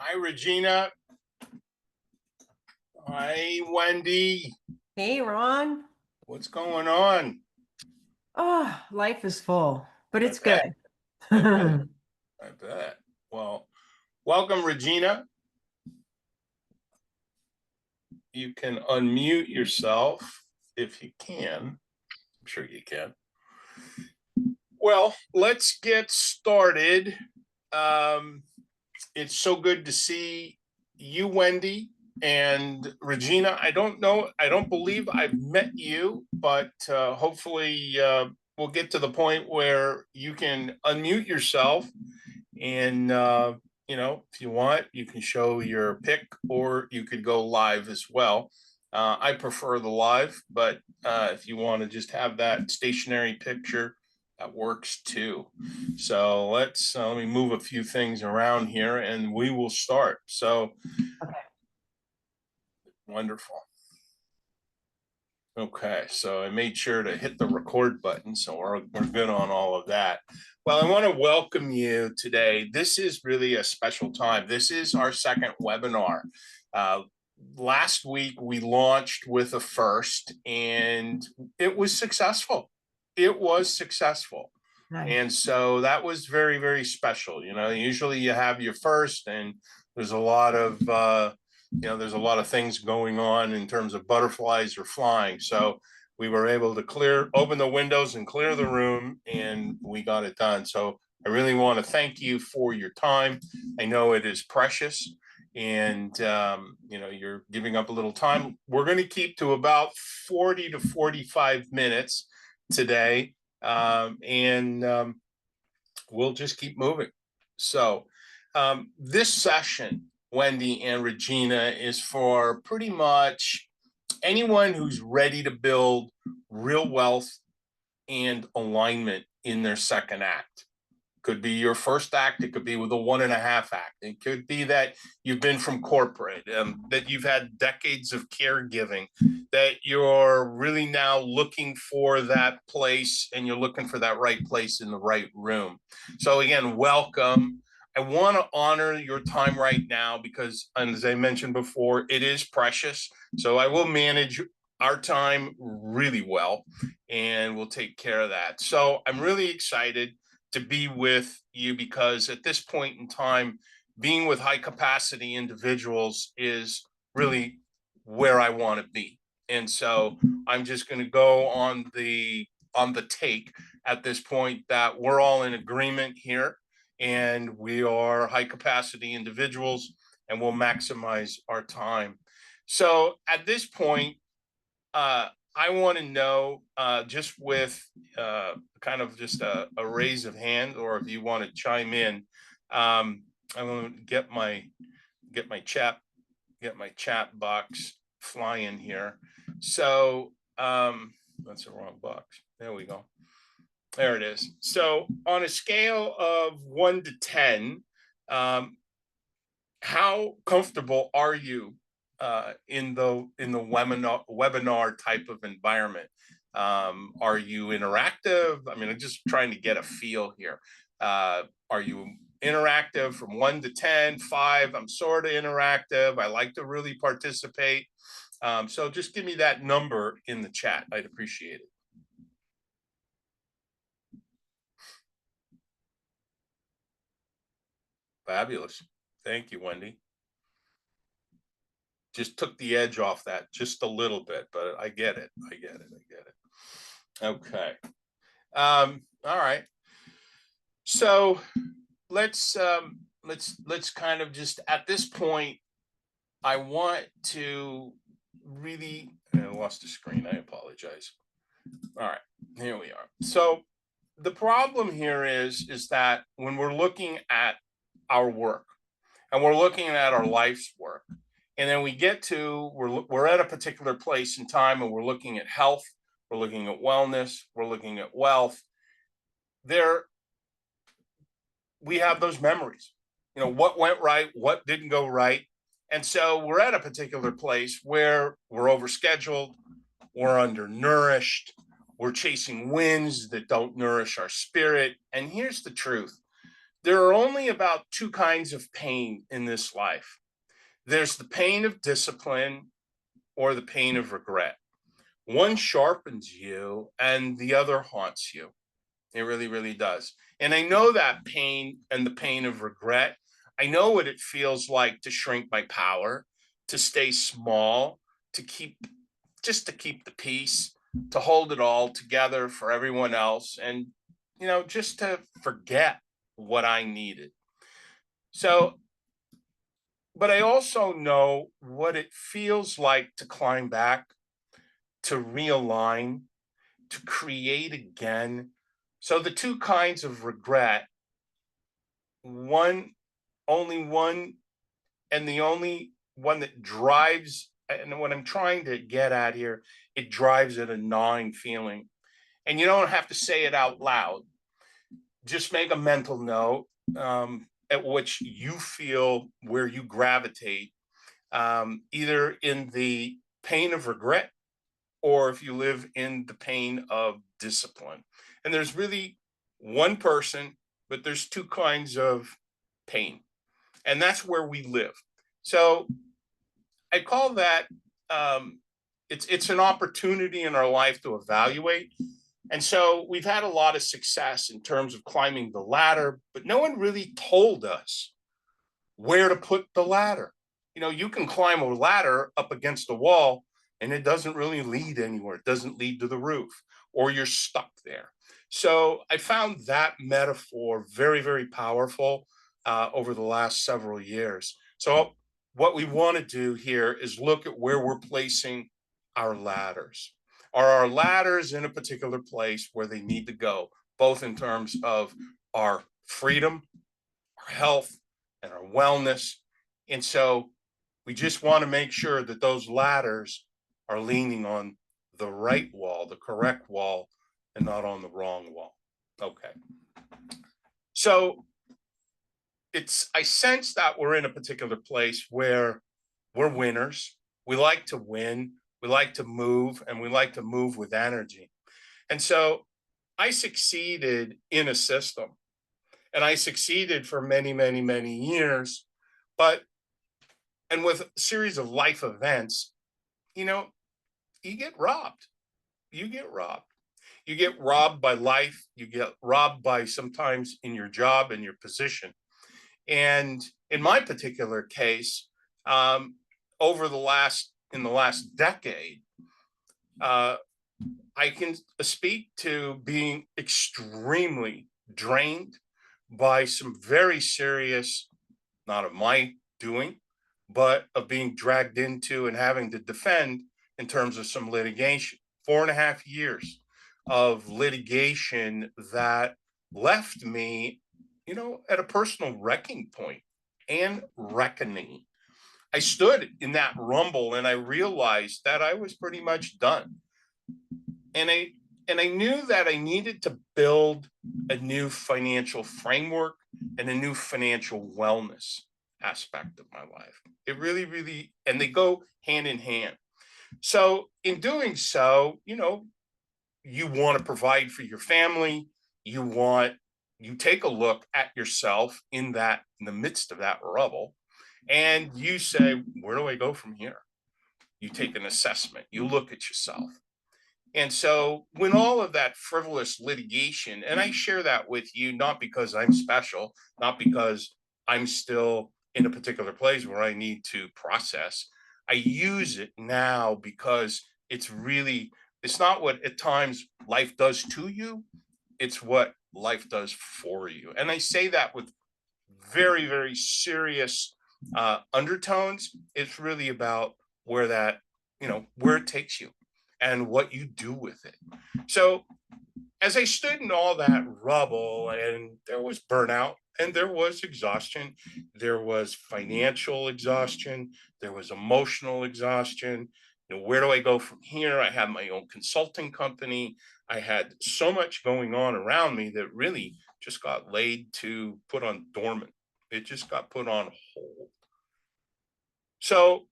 Hi, Regina. Hi, Wendy. Hey, Ron. What's going on? Oh, life is full, but I it's bet. good. I bet. I bet. Well, welcome, Regina. You can unmute yourself if you can. I'm sure you can. Well, let's get started. Um, it's so good to see you, Wendy, and Regina. I don't know. I don't believe I've met you, but hopefully we'll get to the point where you can unmute yourself and if you want, you can show your pic or you could go live as well. I prefer the live, but if you want to just have that stationary picture, that works too. So let me move a few things around here and we will start. So Okay. wonderful. Okay, so I made sure to hit the record button, so we're good on all of that. Well, I want to welcome you today. This is really a special time. This is our second webinar. Uh, Last week we launched with a first, and it was successful. It was successful. Nice. And so that was very, very special. Usually you have your first, and there's a lot of there's a lot of things going on in terms of butterflies or flying. So we were able to open the windows and clear the room, and we got it done. So I really want to thank you for your time. I know it is precious, and you're giving up a little time. We're going to keep to about 40 to 45 minutes today, and we'll just keep moving. So this session, Wendy and Regina, is for pretty much anyone who's ready to build real wealth and alignment in their second act. Could be your first act. It could be with a 1.5 act. It could be that you've been from corporate, that you've had decades of caregiving, that you're really now looking for that place and you're looking for that right place in the right room. So again, welcome. I want to honor your time right now because, as I mentioned before, it is precious. So I will manage our time really well and we'll take care of that. So I'm really excited to be with you because at this point in time, being with high capacity individuals is really where I want to be. And so I'm just going to go on the take at this point that we're all in agreement here and we are high capacity individuals and we'll maximize our time. So at this point, I want to know, just with kind of just a raise of hand, or if you want to chime in, I want to get my chat box flying here. So that's the wrong box. There we go. There it is. So on a scale of 1 to 10, how comfortable are you in the webinar type of environment? Are you interactive? I mean, I'm just trying to get a feel here. Are you interactive from 1 to 10? 5, I'm sort of interactive. I like to really participate. So just give me that number in the chat. I'd appreciate it. Fabulous. Thank you, Wendy. Just took the edge off that just a little bit, but I get it. I get it. I get it. Okay. All right. So let's kind of just at this point, I want to really I lost the screen. I apologize. All right, here we are. So the problem here is that when we're looking at our work and we're looking at our life's work, and then we get to we're at a particular place in time and we're looking at health, we're looking at wellness, we're looking at wealth. There we have those memories. what went right, what didn't go right. And so we're at a particular place where we're overscheduled, we're undernourished, we're chasing winds that don't nourish our spirit. And here's the truth: there are only about two kinds of pain in this life. There's the pain of discipline or the pain of regret. One sharpens you and the other haunts you. It really, really does. And I know that pain and the pain of regret. I know what it feels like to shrink my power, to stay small, to keep to keep the peace, to hold it all together for everyone else, and just to forget what I needed. So, but I also know what it feels like to climb back, to realign, to create again. So the two kinds of regret, one, only one, and the only one that drives, and what I'm trying to get at here, it drives at a gnawing feeling. And you don't have to say it out loud. Just make a mental note at which you feel where you gravitate, either in the pain of regret or if you live in the pain of discipline. And there's really one person, but there's two kinds of pain. And that's where we live. So I call that it's an opportunity in our life to evaluate. And so we've had a lot of success in terms of climbing the ladder, but no one really told us where to put the ladder. You can climb a ladder up against a wall and it doesn't really lead anywhere. It doesn't lead to the roof, or you're stuck there. So I found that metaphor very, very powerful over the last several years. So what we want to do here is look at where we're placing our ladders. Are our ladders in a particular place where they need to go, both in terms of our freedom, our health, and our wellness? And so we just want to make sure that those ladders are leaning on the right wall, the correct wall, and not on the wrong wall. Okay. So I sense that we're in a particular place where we're winners. We like to win, we like to move, and we like to move with energy. And so I succeeded in a system, and I succeeded for many, many, many years. But, and with a series of life events, you know, you get robbed. You get robbed. You get robbed by life. You get robbed by sometimes in your job and your position. And in my particular case, um, in the last decade, uh, I can speak to being extremely drained by some very serious, not of my doing, but of being dragged into and having to defend in terms of some litigation. 4.5 years of litigation that left me, at a personal wrecking point and reckoning. I stood in that rumble and I realized that I was pretty much done. And I knew that I needed to build a new financial framework and a new financial wellness aspect of my life. It really, really, and they go hand in hand. So in doing so, you want to provide for your family. You take a look at yourself in the midst of that rubble, and you say, where do I go from here? You take an assessment, you look at yourself. And so when all of that frivolous litigation, and I share that with you, not because I'm special, not because I'm still in a particular place where I need to process, I use it now because it's not what at times life does to you, it's what life does for you. And I say that with very, very serious undertones. It's really about where it takes you and what you do with it. So as I stood in all that rubble, and there was burnout and there was exhaustion, there was financial exhaustion, there was emotional exhaustion. Where do I go from here? I have my own consulting company. I had so much going on around me that really just got laid to put on dormant. It just got put on hold. So,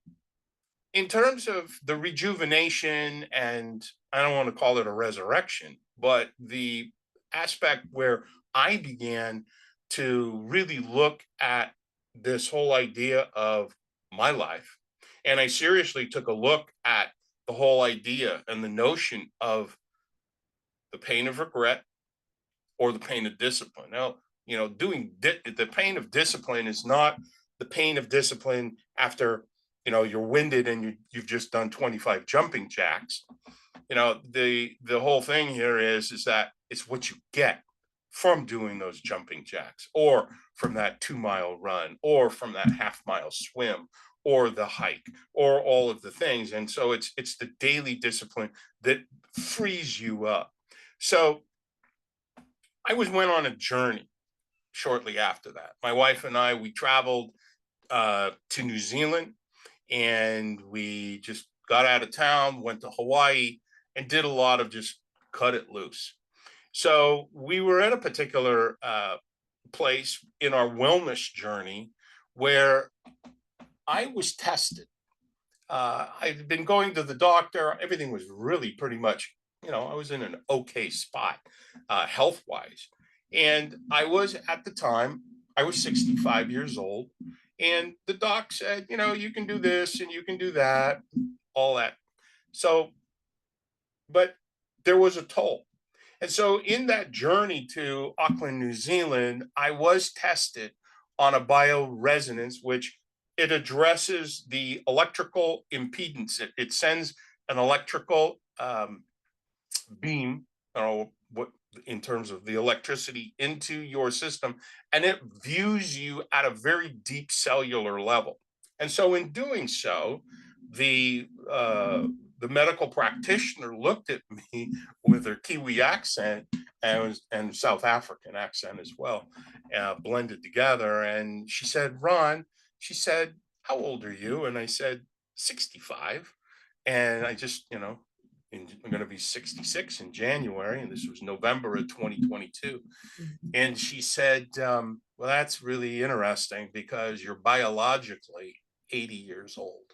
in terms of the rejuvenation, and I don't want to call it a resurrection, but the aspect where I began to really look at this whole idea of my life, and I seriously took a look at the whole idea and the notion of the pain of regret or the pain of discipline. Now, the pain of discipline is not the pain of discipline after you're winded and you've just done 25 jumping jacks. The whole thing here is that it's what you get from doing those jumping jacks, or from that 2 mile run, or from that half-mile swim, or the hike, or all of the things. And so it's the daily discipline that frees you up. So I went on a journey shortly after that. My wife and I, we traveled to New Zealand, and we just got out of town, went to Hawaii, and did a lot of just cut it loose. So we were at a particular place in our wellness journey where I was tested. I'd been going to the doctor. Everything was really pretty much, I was in an okay spot health wise. And I was at the time, I was 65 years old. And the doc said, you can do this and you can do that, all that. So, but there was a toll. And so in that journey to Auckland, New Zealand, I was tested on a bioresonance, which it addresses the electrical impedance. It sends an electrical beam, what in terms of the electricity into your system, and it views you at a very deep cellular level. And so in doing so, the medical practitioner looked at me with her Kiwi accent and South African accent as well, blended together. And she said, Ron, she said, how old are you? And I said, 65. And I just, I'm going to be 66 in January. And this was November of 2022. And she said, well, that's really interesting because you're biologically 80 years old.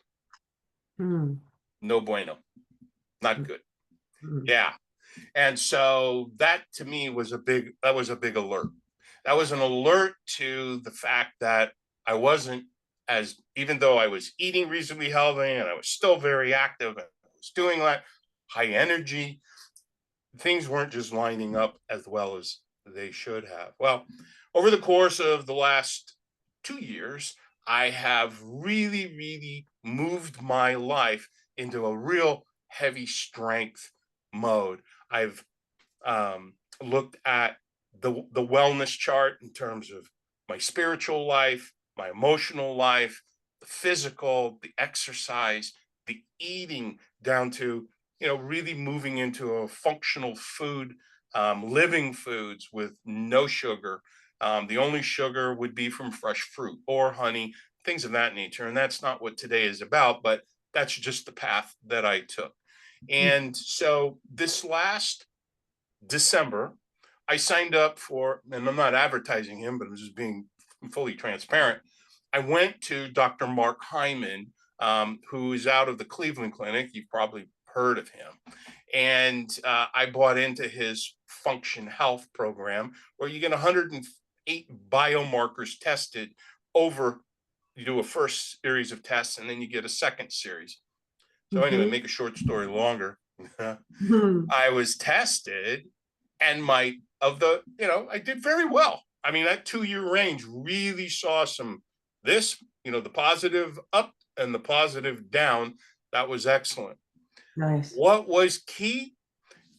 Mm. No bueno, not good. Mm. Yeah. And so that to me was a big alert. That was an alert to the fact that I wasn't even though I was eating reasonably healthy and I was still very active and I was doing that high energy, things weren't just lining up as well as they should have. Well, over the course of the last 2 years, I have really, really moved my life into a real heavy strength mode. I've looked at the wellness chart in terms of my spiritual life, my emotional life, the physical, the exercise, the eating, down to really moving into a functional food, living foods with no sugar. The only sugar would be from fresh fruit or honey, things of that nature. And that's not what today is about, but that's just the path that I took. And so this last December, I signed up for, and I'm not advertising him, but I'm just being fully transparent. I went to Dr. Mark Hyman, who is out of the Cleveland Clinic. You've probably heard of him. And I bought into his Function Health program, where you get 108 biomarkers tested over, you do a first series of tests, and then you get a second series. So anyway, make a short story longer. I was tested, and I did very well. I mean, that 2 year range really saw the positive up and the positive down. That was excellent. Nice. What was key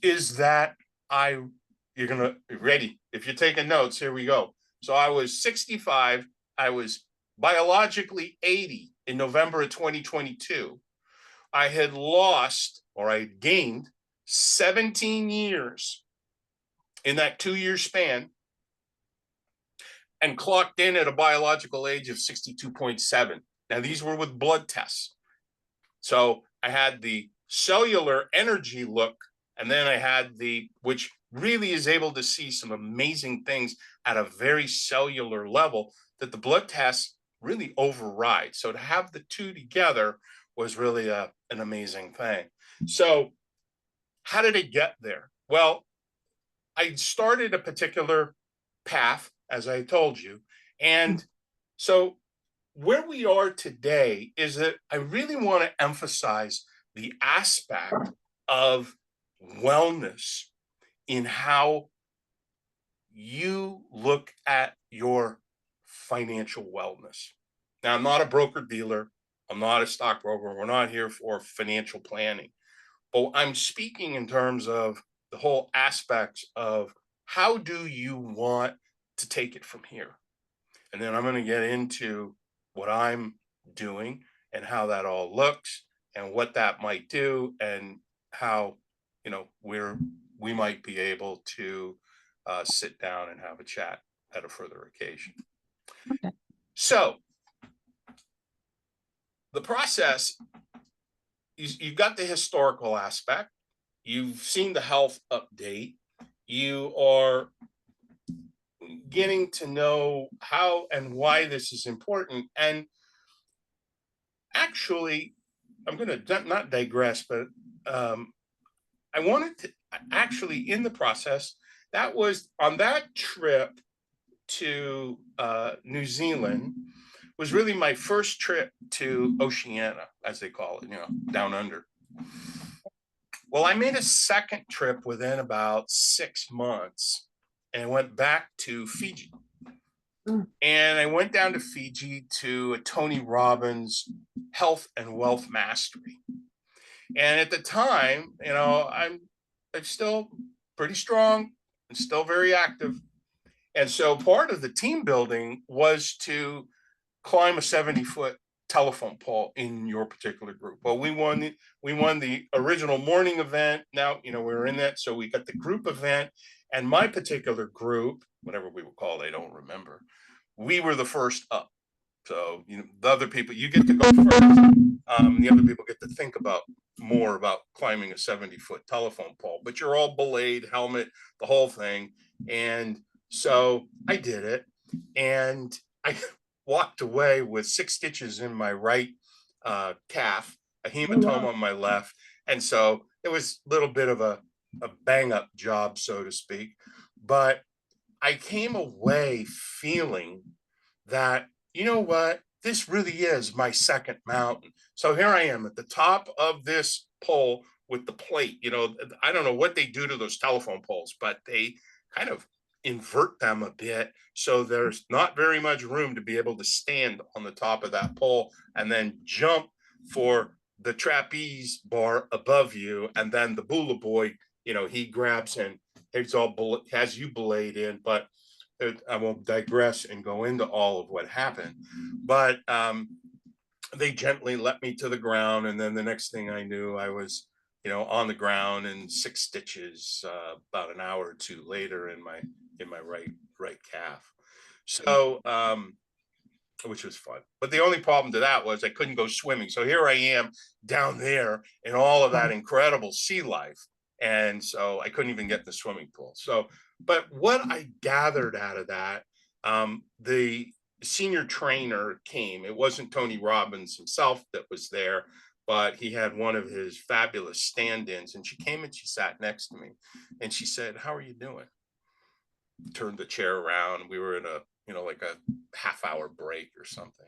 is that you're going to ready. If you're taking notes, here we go. So I was 65. I was biologically 80 in November of 2022. I had lost, or I had gained 17 years in that 2 year span, and clocked in at a biological age of 62.7. Now, these were with blood tests. So I had the cellular energy look, and then I had which really is able to see some amazing things at a very cellular level. that the blood tests really override. So to have the two together was really an amazing thing. So how did it get there? Well, I started a particular path, as I told you. Mm. And so where we are today is that I really want to emphasize the aspect of wellness in how you look at your financial wellness. Now, I'm not a broker dealer. I'm not a stockbroker. We're not here for financial planning. But I'm speaking in terms of the whole aspects of how do you want to take it from here? And then I'm going to get into what I'm doing and how that all looks and what that might do and how, we might be able to sit down and have a chat at a further occasion. Okay. So the process, you've got the historical aspect, you've seen the health update, you are getting to know how and why this is important. And actually, I'm going to not digress, but I wanted to actually, in the process, that was on that trip to New Zealand, was really my first trip to Oceania, as they call it, down under. Well, I made a second trip within about 6 months and went back to Fiji. Mm. And I went down to Fiji to a Tony Robbins Health and Wealth Mastery. And at the time, I'm still pretty strong and still very active. And so part of the team building was to climb a 70-foot telephone pole in your particular group. Well, we won the original morning event. Now, we were in that. So we got the group event, and my particular group, whatever we were called, I don't remember. We were the first up. So, the other people, you get to go first. The other people get to think about more about climbing a 70-foot telephone pole, but you're all belayed, helmet, the whole thing. And so I did it, and I walked away with 6 stitches in my right calf, a hematoma Wow. on my left. And so it was a little bit of a bang up job, so to speak. But I came away feeling that, you know what, this really is my second mountain. So here I am at the top of this pole with the plate. I don't know what they do to those telephone poles, but they kind of invert them a bit. So there's not very much room to be able to stand on the top of that pole and then jump for the trapeze bar above you. And then the bula boy, he grabs and has you belayed in, but I won't digress and go into all of what happened, but they gently let me to the ground, and then the next thing I knew, I was, on the ground in 6 stitches about an hour or two later in my right calf. So, which was fun. But the only problem to that was I couldn't go swimming. So here I am down there in all of that incredible sea life. And so I couldn't even get in the swimming pool. So, but what I gathered out of that, the senior trainer came. It wasn't Tony Robbins himself that was there, but he had one of his fabulous stand-ins. And she came and she sat next to me and she said, "How are you doing?" Turned the chair around. We were in a, like a half-hour break or something.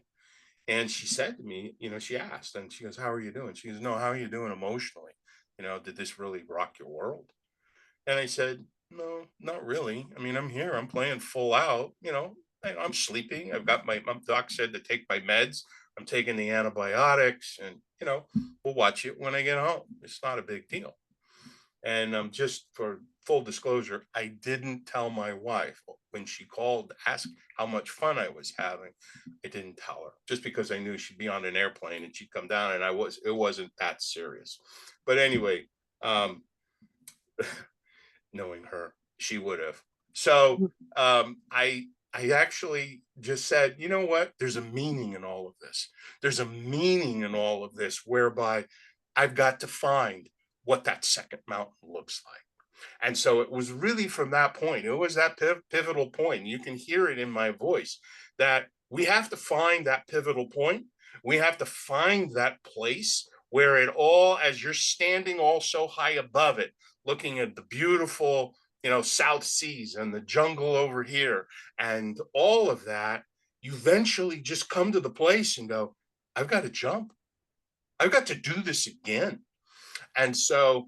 And she said to me, she asked, and she goes, "How are you doing?" She goes, "No, how are you doing emotionally? Did this really rock your world?" And I said, "No, not really. I mean, I'm here, I'm playing full out, I'm sleeping. I've got my doc said to take my meds. I'm taking the antibiotics, and, we'll watch it when I get home. It's not a big deal." And just for full disclosure, I didn't tell my wife when she called to ask how much fun I was having. I didn't tell her just because I knew she'd be on an airplane and she'd come down, and it wasn't that serious. But anyway, um, knowing her, she would have. So I actually just said, you know what? There's a meaning in all of this. There's a meaning in all of this whereby I've got to find what that second mountain looks like. And so it was really from that point, it was that pivotal point. You can hear it in my voice that we have to find that pivotal point. We have to find that place where it all, as you're standing all so high above it, looking at the beautiful, South Seas and the jungle over here and all of that, you eventually just come to the place and go, I've got to jump. I've got to do this again. And so,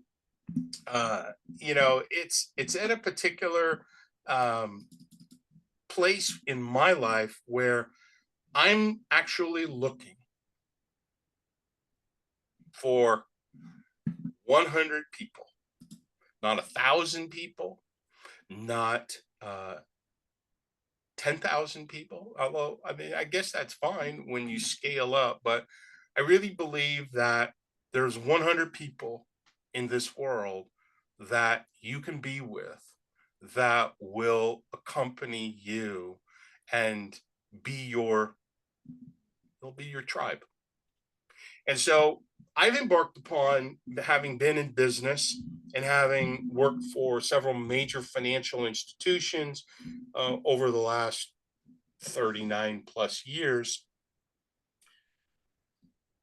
it's at a particular place in my life where I'm actually looking for 100 people, not 1,000 people, not 10,000 people. Although, I mean, I guess that's fine when you scale up, but I really believe that there's 100 people in this world that you can be with that will accompany you and be your, they'll be your tribe. And so I've embarked upon, having been in business and having worked for several major financial institutions over the last 39 plus years,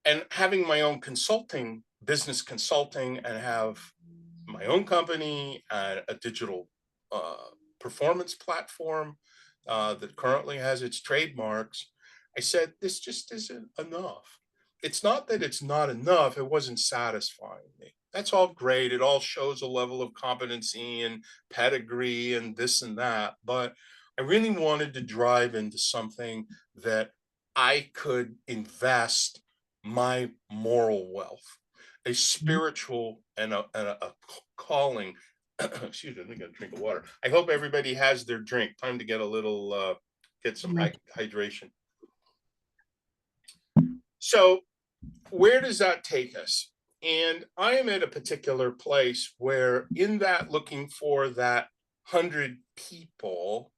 and having my own business consulting, and have my own company and a digital performance platform that currently has its trademarks. I said, this just isn't enough. It's not that it's not enough, it wasn't satisfying me. That's all great. It all shows a level of competency and pedigree and this and that. But I really wanted to drive into something that I could invest my moral wealth, a spiritual and a calling. Excuse me, I'm gonna drink of water. I hope everybody has their drink. Time to get a little, get some hydration. So where does that take us? And I am at a particular place where, in that looking for that 100 people,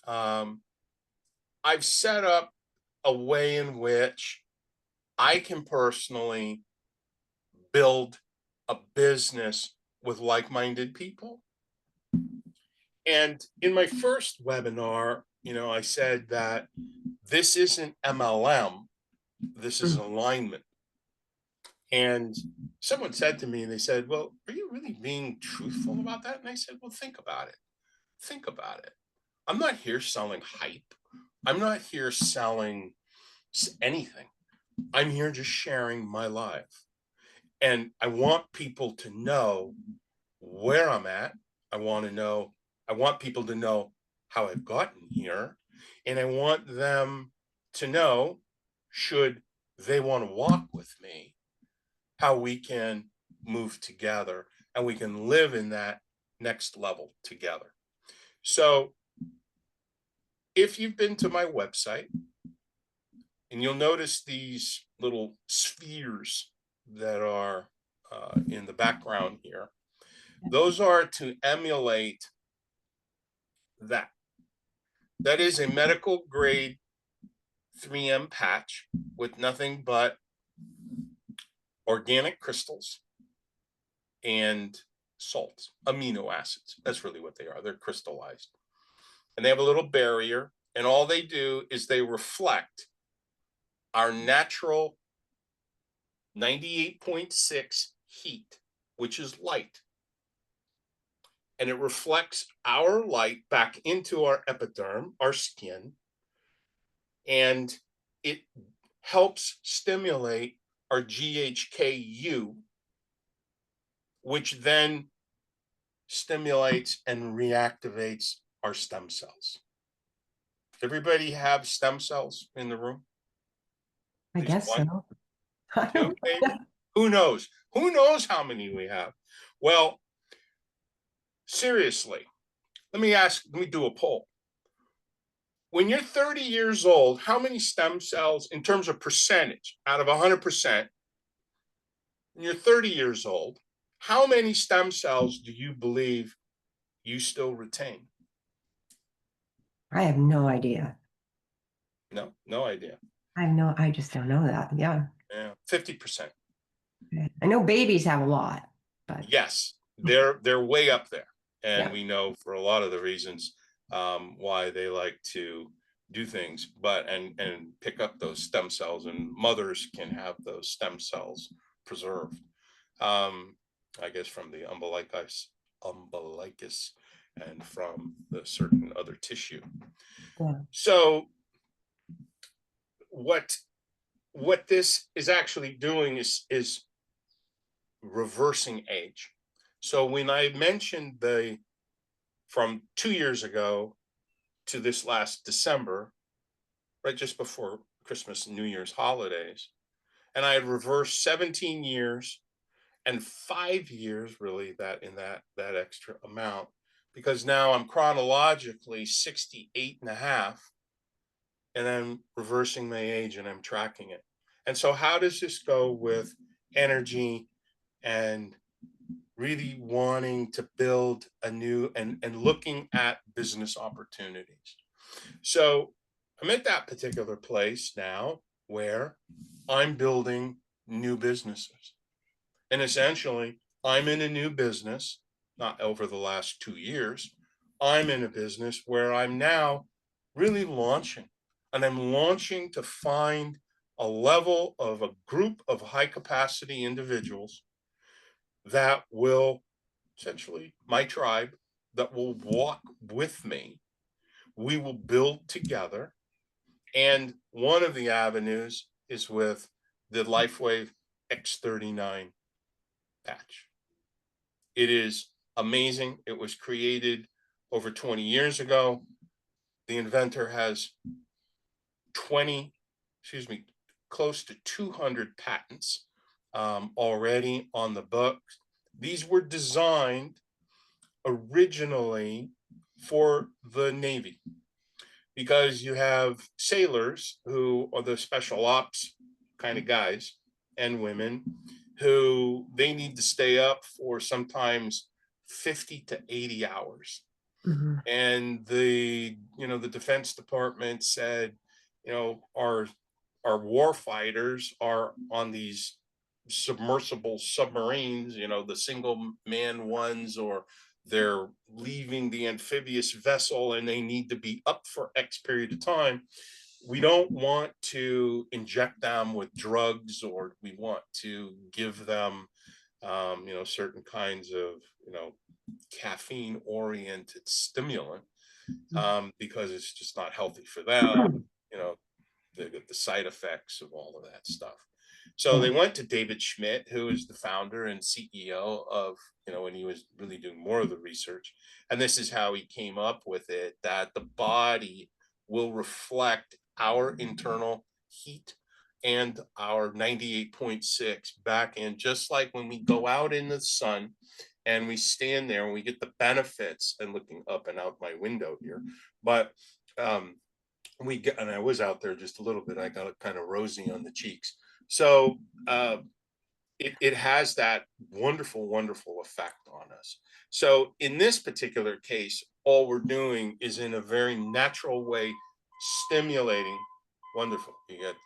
I've set up a way in which I can personally build a business with like-minded people. And in my first webinar, I said that this isn't MLM, this is alignment. And someone said to me, they said, well, are you really being truthful about that? And I said, well, think about it. Think about it. I'm not here selling hype. I'm not here selling anything. I'm here just sharing my life. And I want people to know where I'm at. I want people to know how I've gotten here. And I want them to know, should they want to walk with me, how we can move together and we can live in that next level together. So if you've been to my website, and you'll notice these little spheres that are in the background here, those are to emulate that. That is a medical grade 3M patch with nothing but organic crystals and salts, amino acids. That's really what they are. They're crystallized. And they have a little barrier, and all they do is they reflect our natural 98.6 heat, which is light. And it reflects our light back into our epiderm, our skin, and it helps stimulate our GHKU, which then stimulates and reactivates our stem cells. Everybody have stem cells in the room? I guess one, so. two, maybe? Who knows? Who knows how many we have? Well, seriously, let me do a poll. When you're 30 years old, how many stem cells, in terms of percentage, out of 100%, when you're 30 years old, how many stem cells do you believe you still retain? I have no idea. No idea. I just don't know that. Yeah. Yeah, 50%. I know babies have a lot, but Yes, they're way up there. And yeah. we know for a lot of the reasons why they like to do things, but and pick up those stem cells, and mothers can have those stem cells preserved. I guess from the umbilicus and from the certain other tissue. Yeah. So what what this is actually doing is reversing age. So when I mentioned the from 2 years ago to this last December, right just before Christmas and New Year's holidays, and I had reversed 17 years and 5 years, really, that in that extra amount, because now I'm chronologically 68 and a half, and I'm reversing my age and I'm tracking it. And so how does this go with energy and really wanting to build a new and looking at business opportunities? So I'm at that particular place now where I'm building new businesses. And essentially, I'm in a new business, not over the last 2 years. I'm in a business where I'm now really launching, and I'm launching to find a level of a group of high capacity individuals that will essentially my tribe that will walk with me. We will build together. And one of the avenues is with the LifeWave X39 patch. It is amazing. It was created over 20 years ago. The inventor has 20, excuse me, close to 200 patents already on the books. These were designed originally for the Navy, because you have sailors who are the special ops kind of guys and women who they need to stay up for sometimes 50 to 80 hours. Mhm. And the Defense Department said, our war fighters are on these submersible submarines, the single man ones, or they're leaving the amphibious vessel and they need to be up for X period of time. We don't want to inject them with drugs, or we want to give them, certain kinds of, caffeine oriented stimulant, because it's just not healthy for them. They get the side effects of all of that stuff. So Yeah. they went to David Schmidt, who is the founder and CEO of, when he was really doing more of the research. And this is how he came up with it, that the body will reflect our internal heat and our 98.6 back in, just like when we go out in the sun and we stand there and we get the benefits, and looking up and out my window here. But and I was out there just a little bit. I got kind of rosy on the cheeks. So it has that wonderful, wonderful effect on us. So in this particular case, all we're doing is in a very natural way stimulating. Wonderful. You got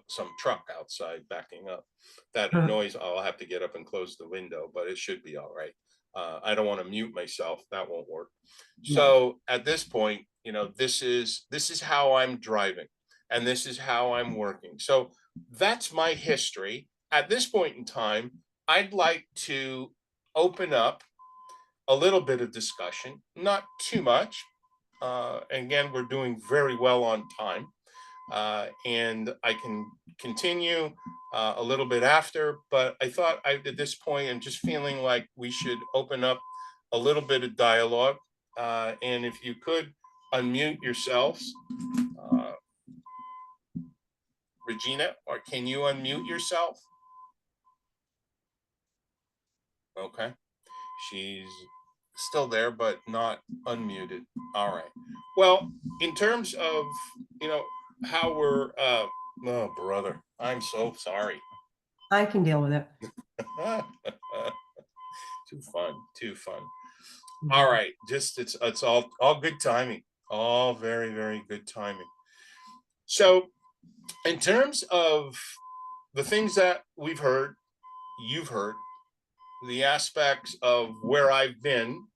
some truck outside backing up. That noise, I'll have to get up and close the window, but it should be all right. I don't want to mute myself. That won't work. No. So at this point, this is how I'm driving, and this is how I'm working. So that's my history. At this point in time, I'd like to open up a little bit of discussion, not too much. Again, we're doing very well on time, and I can continue a little bit after. But I thought at this point, I'm just feeling like we should open up a little bit of dialogue. And if you could unmute yourselves, uh, Regina, or can you unmute yourself? Okay. She's still there, but not unmuted. All right. Well, in terms of, you know, how we're, oh, brother, I'm so sorry. I can deal with it. Too fun, too fun. All Mhm. right. Just, it's all good timing. All very, very good timing. So in terms of the things that we've heard, you've heard, the aspects of where I've been,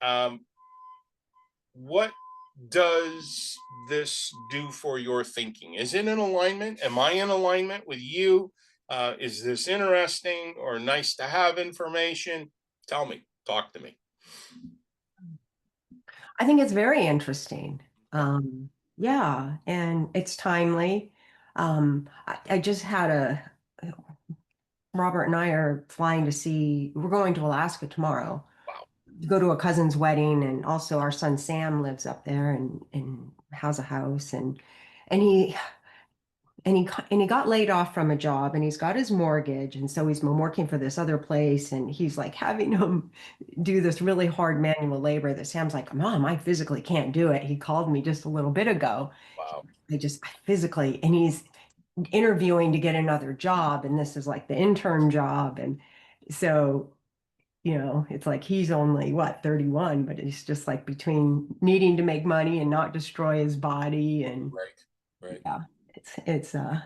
um, what does this do for your thinking? Is it in alignment? Am I in alignment with you? Is this interesting or nice to have information? Tell me, talk to me. I think it's very interesting. Okay. Yeah, and it's timely. I just had Robert and I are flying to see, we're going to Alaska tomorrow Wow. to go to a cousin's wedding, and also our son Sam lives up there and has a house, and he got laid off from a job, and he's got his mortgage, and so he's been working for this other place, and he's like having him do this really hard manual labor that Sam's like, Mom, I physically can't do it. He called me just a little bit ago. Wow. I physically, and he's interviewing to get another job, and this is like the intern job, and so it's like he's only what, 31, but it's just like between needing to make money and not destroy his body. And Right. Right. yeah,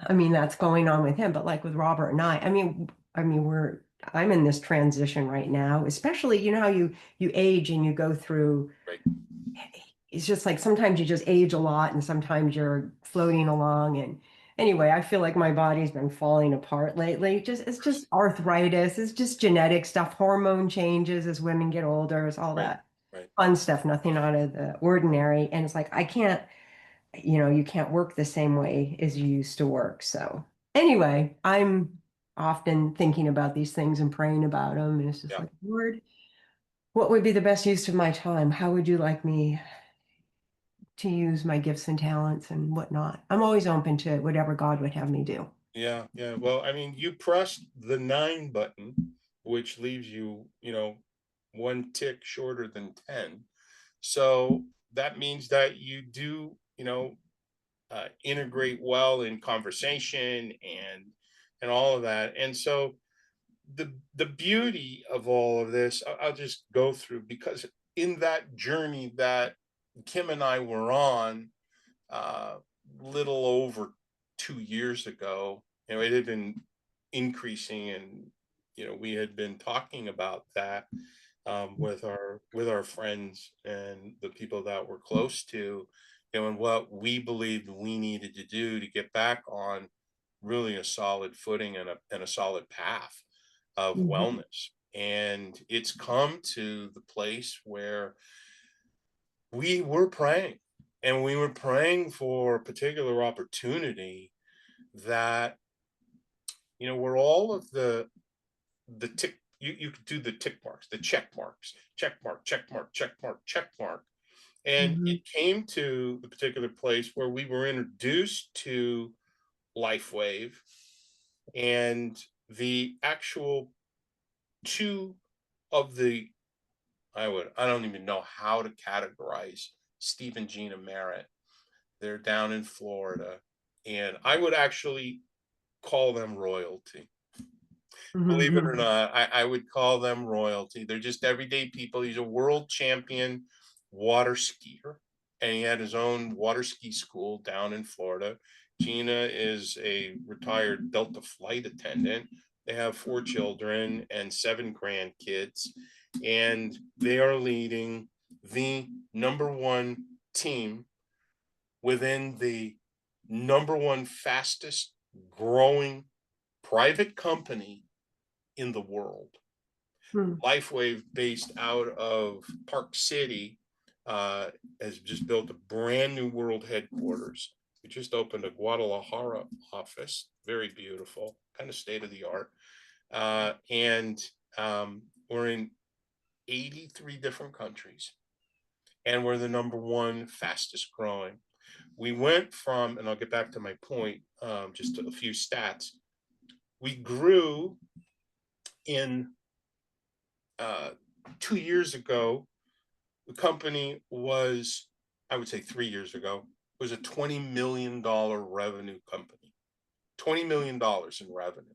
I mean, that's going on with him. But like with Robert and I mean, I'm in this transition right now, especially, how you age and you go through, Right. it's just like sometimes you just age a lot and sometimes you're floating along. And anyway, I feel like my body's been falling apart lately. It's just arthritis, it's just genetic stuff, hormone changes as women get older, it's all Right. that Right. fun stuff, nothing out of the ordinary. And it's like I can't, you can't work the same way as you used to work. So anyway, I'm often thinking about these things and praying about them. And it's just Yeah. like, Lord, what would be the best use of my time? How would you like me to use my gifts and talents and whatnot? I'm always open to whatever God would have me do. Yeah. Yeah. Well, I mean, you pressed the 9 button, which leaves you, one tick shorter than 10. So that means that you do, integrate well in conversation and all of that. And so the beauty of all of this, I'll just go through, because in that journey that Kim and I were on, uh, little over 2 years ago, it had been increasing, and we had been talking about that, with our friends and the people that we're close to, and what we believed we needed to do to get back on really a solid footing and a solid path of Mhm. wellness. And it's come to the place where we were praying, and we were praying for a particular opportunity that, where all of the tick, you could do the tick marks, the check marks, check mark, check mark, check mark, check mark. And Mhm. it came to the particular place where we were introduced to LifeWave, and the actual two of the, I don't even know how to categorize Steve and Gina Merritt. They're down in Florida, and I would actually call them royalty. Believe it or Mhm. not, I would call them royalty. They're just everyday people. He's a world champion water skier, and he had his own water ski school down in Florida. Gina is a retired Delta flight attendant. They have 4 children and 7 grandkids, and they are leading the number one team within the number one fastest growing private company in the world. Mhm. LifeWave, based out of Park City, has just built a brand new world headquarters. We just opened a Guadalajara office, very beautiful, kind of state of the art. And we're in 83 different countries, and we're the number one fastest growing. We went from, and I'll get back to my point, just a few stats. We grew in, uh, 2 years ago, the company was, I would say 3 years ago, was a $20 million revenue company. $20 million in revenue.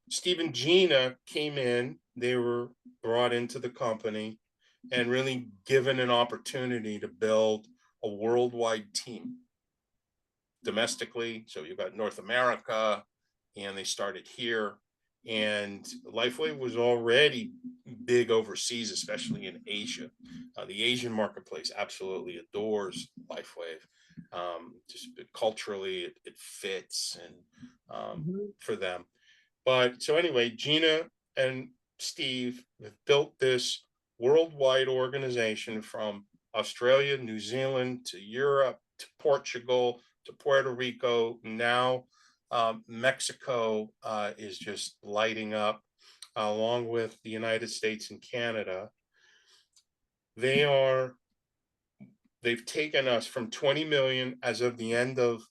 Steve and Gina came in, they were brought into the company and really given an opportunity to build a worldwide team domestically. So you've got North America, and they started here. And LifeWave was already big overseas, especially in Asia. The Asian marketplace absolutely adores LifeWave. Just culturally, it fits and Mhm. for them. But so anyway, Gina and Steve have built this worldwide organization from Australia, New Zealand to Europe to Portugal to Puerto Rico. Now Mexico is just lighting up, along with the United States and Canada. They are they've taken us from 20 million as of the end of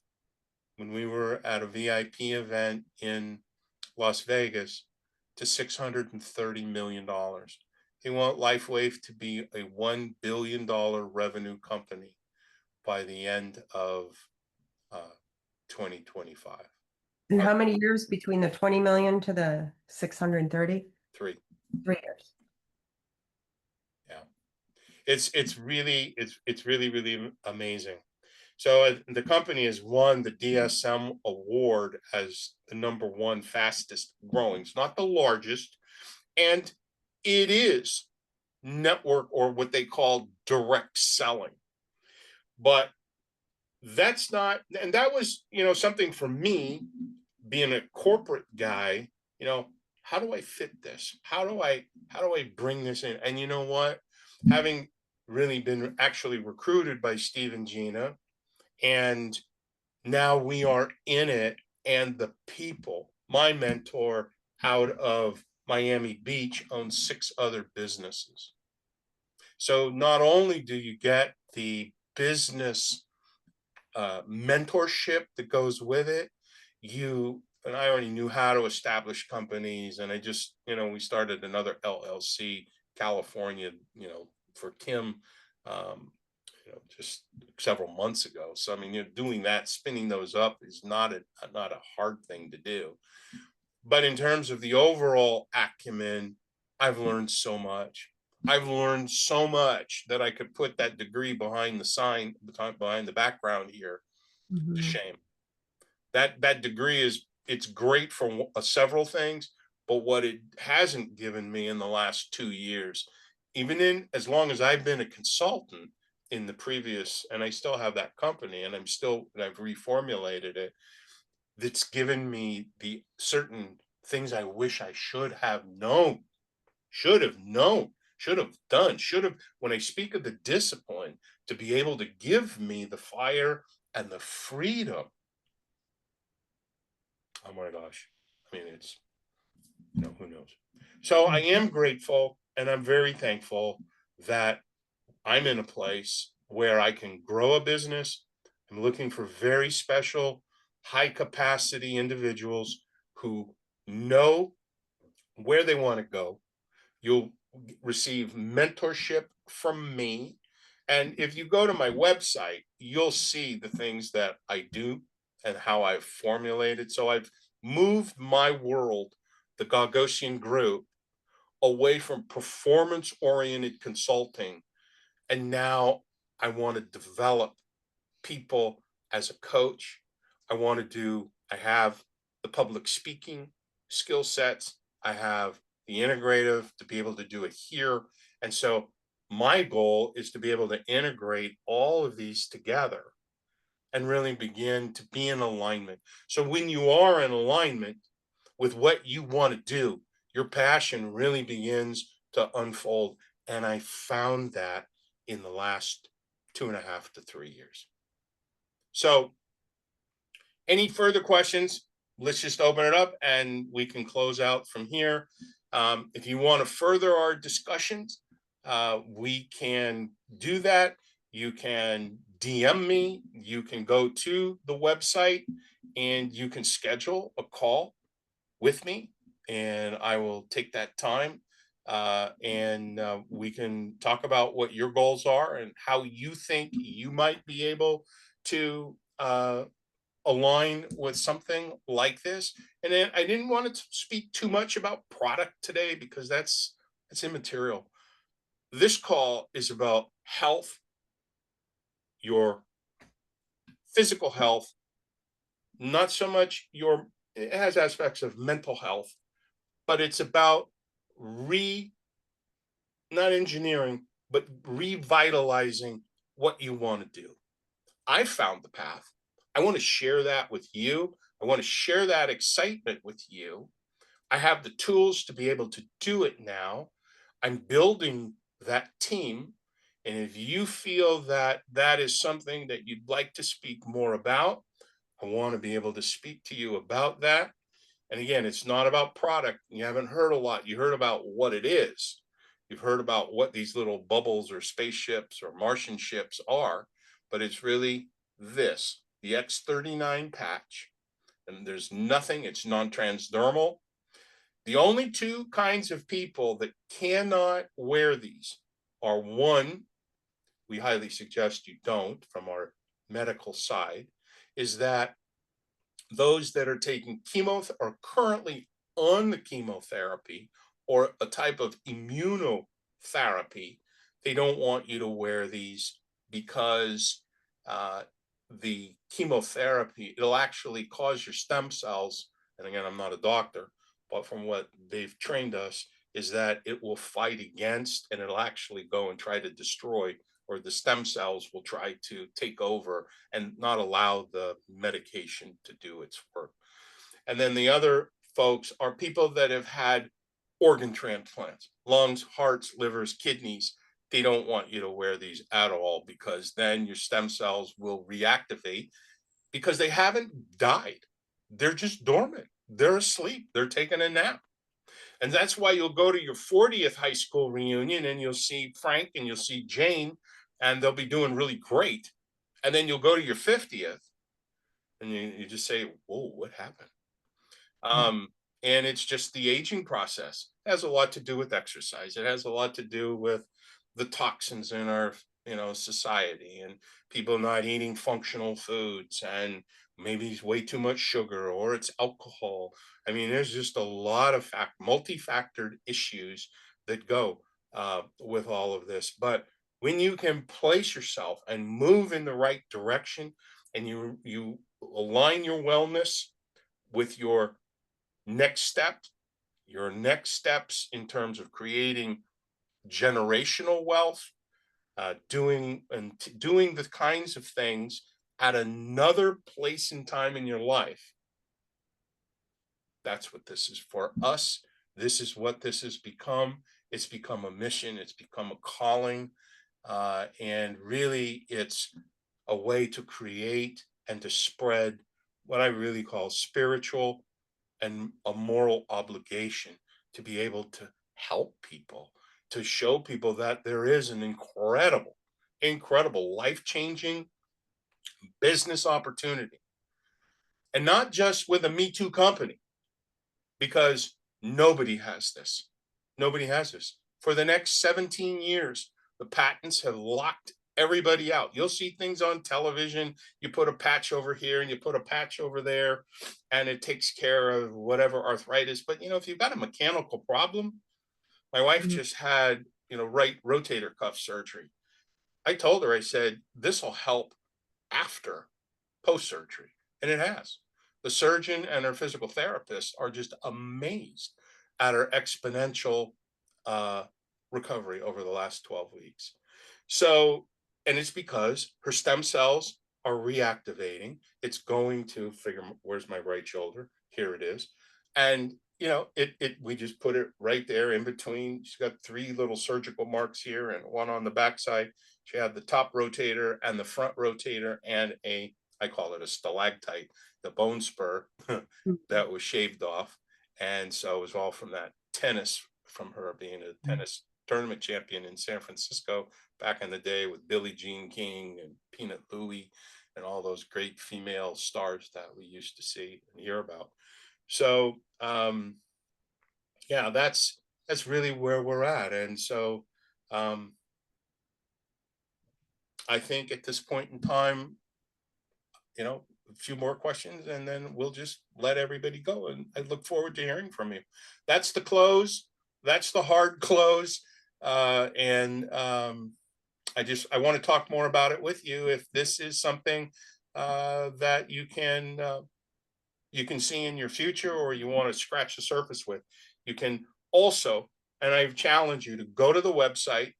when we were at a VIP event in Las Vegas to $630 million. They want LifeWave to be a $1 billion revenue company by the end of uh, 2025. And how many years between the 20 million to the 630? Three. 3 years. Yeah. It's really amazing. So the company has won the DSM award as the number one fastest growing. It's not the largest, and it is network or what they call direct selling. But that's not, and that was, something for me being a corporate guy, how do I fit this? How do I bring this in? And you know what? Having really been actually recruited by Steve and Gina, and now we are in it, and the people, my mentor out of Miami Beach owns 6 other businesses. So not only do you get the business mentorship that goes with it, you and I already knew how to establish companies, and I just, we started another LLC, California, for Kim, just several months ago. So I mean, doing that, spinning those up is not a hard thing to do. But in terms of the overall acumen, I've learned so much. I've learned so much that I could put that degree behind the sign, behind the background here, to Mhm. shame. That degree it's great for several things, but what it hasn't given me in the last 2 years, even in as long as I've been a consultant in the previous, and I still have that company, and I've reformulated it. That's given me the certain things I wish I should have known, should have done, should have. When I speak of the discipline to be able to give me the fire and the freedom, oh my gosh, I mean, it's, who knows. So I am grateful and I'm very thankful that I'm in a place where I can grow a business. I'm looking for very special, high capacity individuals who know where they want to go. You'll receive mentorship from me. And if you go to my website, you'll see the things that I do and how I've formulated. So I've moved my world, the Gaugusian group, away from performance oriented consulting. And now I want to develop people as a coach. I have the public speaking skill sets. I have the integrative to be able to do it here. And so my goal is to be able to integrate all of these together and really begin to be in alignment. So when you are in alignment with what you want to do, your passion really begins to unfold. And I found that in the last 2.5 to 3 years. So, any further questions? Let's just open it up and we can close out from here. If you want to further our discussions, we can do that. You can DM me. You can go to the website and you can schedule a call with me, and I will take that time. And we can talk about what your goals are and how you think you might be able to align with something like this. And then I didn't want to speak too much about product today because that's immaterial. This call is about health, your physical health, not so much it has aspects of mental health, but it's about re not engineering, but revitalizing what you want to do. I found the path. I want to share that with you. I want to share that excitement with you. I have the tools to be able to do it now. I'm building that team. And if you feel that that is something that you'd like to speak more about, I want to be able to speak to you about that. And again, it's not about product. You haven't heard a lot. You heard about what it is. You've heard about what these little bubbles or spaceships or Martian ships are, but it's really this, the X39 patch. And there's nothing, it's non transdermal. The only two kinds of people that cannot wear these are one, we highly suggest you don't from our medical side, is that those that are taking chemo are currently on the chemotherapy or a type of immunotherapy. They don't want you to wear these because uh, the chemotherapy, it'll actually cause your stem cells. And again, I'm not a doctor, but from what they've trained us, is that it will fight against and it'll actually go and try to destroy, or the stem cells will try to take over and not allow the medication to do its work. And then the other folks are people that have had organ transplants, lungs, hearts, livers, kidneys. They don't want you to wear these at all because then your stem cells will reactivate because they haven't died. They're just dormant. They're asleep. They're taking a nap. And that's why you'll go to your 40th high school reunion and you'll see Frank and you'll see Jane, and they'll be doing really great. And then you'll go to your 50th and you just say, whoa, what happened? Um, and it's just the aging process. It has a lot to do with exercise. It has a lot to do with the toxins in our, society, and people not eating functional foods, and maybe it's way too much sugar or it's alcohol. I mean, there's just a lot of multi-factored issues that go with all of this. But when you can place yourself and move in the right direction, and you align your wellness with next step, your next steps in terms of creating generational wealth, doing the kinds of things at another place and time in your life. That's what this is for us. This is what this has become. It's become a mission. It's become a calling, and really, it's a way to create and to spread what I really call spiritual and a moral obligation to be able to help people, to show people that there is an incredible, incredible, life changing business opportunity. And not just with a Me Too company, because nobody has this. Nobody has this. For the next 17 years, the patents have locked everybody out. You'll see things on television. You put a patch over here and you put a patch over there, and it takes care of whatever arthritis. But if you've got a mechanical problem, my wife Mhm. just had, right rotator cuff surgery. I told her, I said, this will help after post surgery. And it has. The surgeon and her physical therapist are just amazed at her exponential uh, recovery over the last 12 weeks. So, and it's because her stem cells are reactivating. It's going to figure, where's my right shoulder? Here it is. And we just put it right there in between. She's got three little surgical marks here and one on the backside. She had the top rotator and the front rotator and I call it a stalactite, the bone spur Mhm. that was shaved off. And so it was all from that tennis, from her being a tennis tournament champion in San Francisco back in the day with Billie Jean King and Peanut Louie and all those great female stars that we used to see and hear about. So yeah, that's really where we're at. And so um, I think at this point in time, a few more questions and then we'll just let everybody go. And I look forward to hearing from you. That's the close. That's the hard close. And I want to talk more about it with you. If this is something that you can see in your future, or you want to scratch the surface with, You can also, and I challenge you to go to the website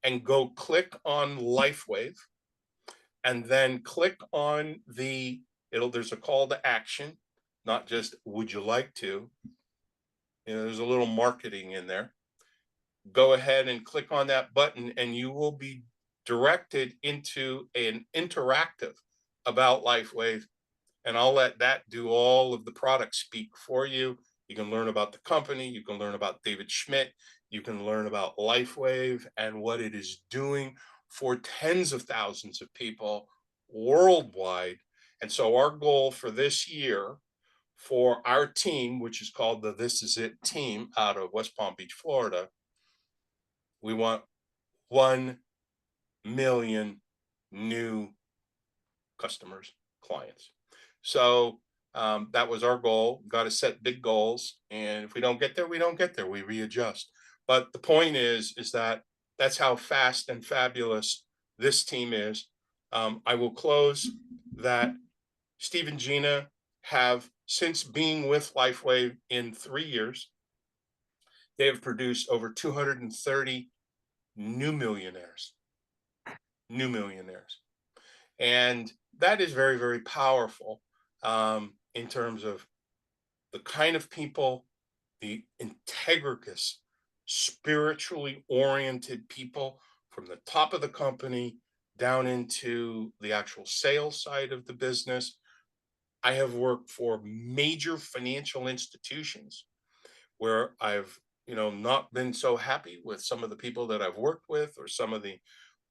and go click on LifeWave, and then click on there's a call to action, not just would you like to, there's a little marketing in there. Go ahead and click on that button and you will be directed into an interactive about LifeWave, and I'll let that do all of the product speak for you. You can learn about the company, you can learn about David Schmidt, you can learn about LifeWave and what it is doing for tens of thousands of people worldwide. And so our goal for this year for our team, which is called the This Is It team out of West Palm Beach, Florida, we want 1 million new customers, clients. So that was our goal. Got to set big goals, and if we don't get there, we don't get there. We readjust. But the point is that that's how fast and fabulous this team is. I will close that Steve and Gina have, since being with LifeWave in 3 years, they have produced over 230 new millionaires. New millionaires. And that is very, very powerful in terms of the kind of people, the integrous, spiritually oriented people from the top of the company down into the actual sales side of the business. I have worked for major financial institutions where I've, not been so happy with some of the people that I've worked with, or some of the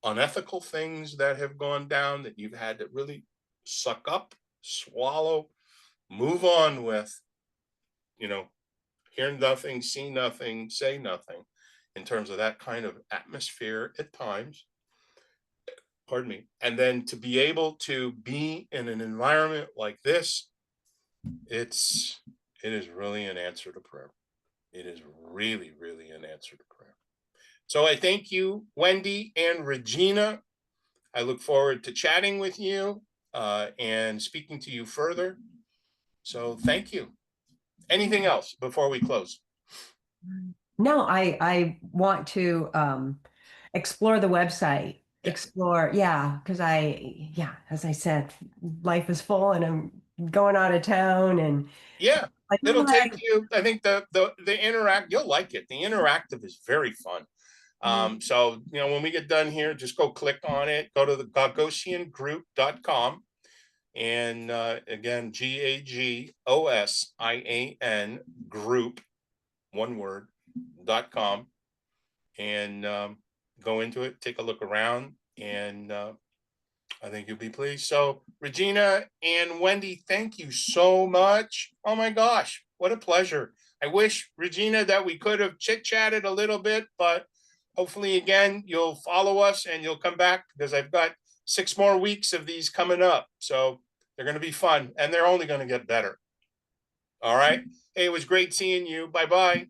unethical things that have gone down that you've had to really suck up, swallow, move on with, hear nothing, see nothing, say nothing, in terms of that kind of atmosphere at times. Pardon me. And then to be able to be in an environment like this, it is really an answer to prayer. It is really, really an answer to prayer. So I thank you, Wendy and Regina. I look forward to chatting with you and speaking to you further. So thank you. Anything else before we close? No, I want to explore the website, Yeah. explore, yeah, because as I said, life is full and I'm going out of town and Yeah. I feel It'll take like, you, I think you'll like it. The interactive is very fun. So, when we get done here, just go click on it, go to the gagosiangroup.com. And again, GAGOSIAN group, one word, .com, and go into it, take a look around, and I think you'll be pleased. So Regina and Wendy, thank you so much. Oh my gosh, what a pleasure. I wish, Regina, that we could have chit-chatted a little bit, but hopefully again, you'll follow us and you'll come back, because I've got 6 more weeks of these coming up. So they're going to be fun, and they're only going to get better. All right. Hey, it was great seeing you. Bye-bye.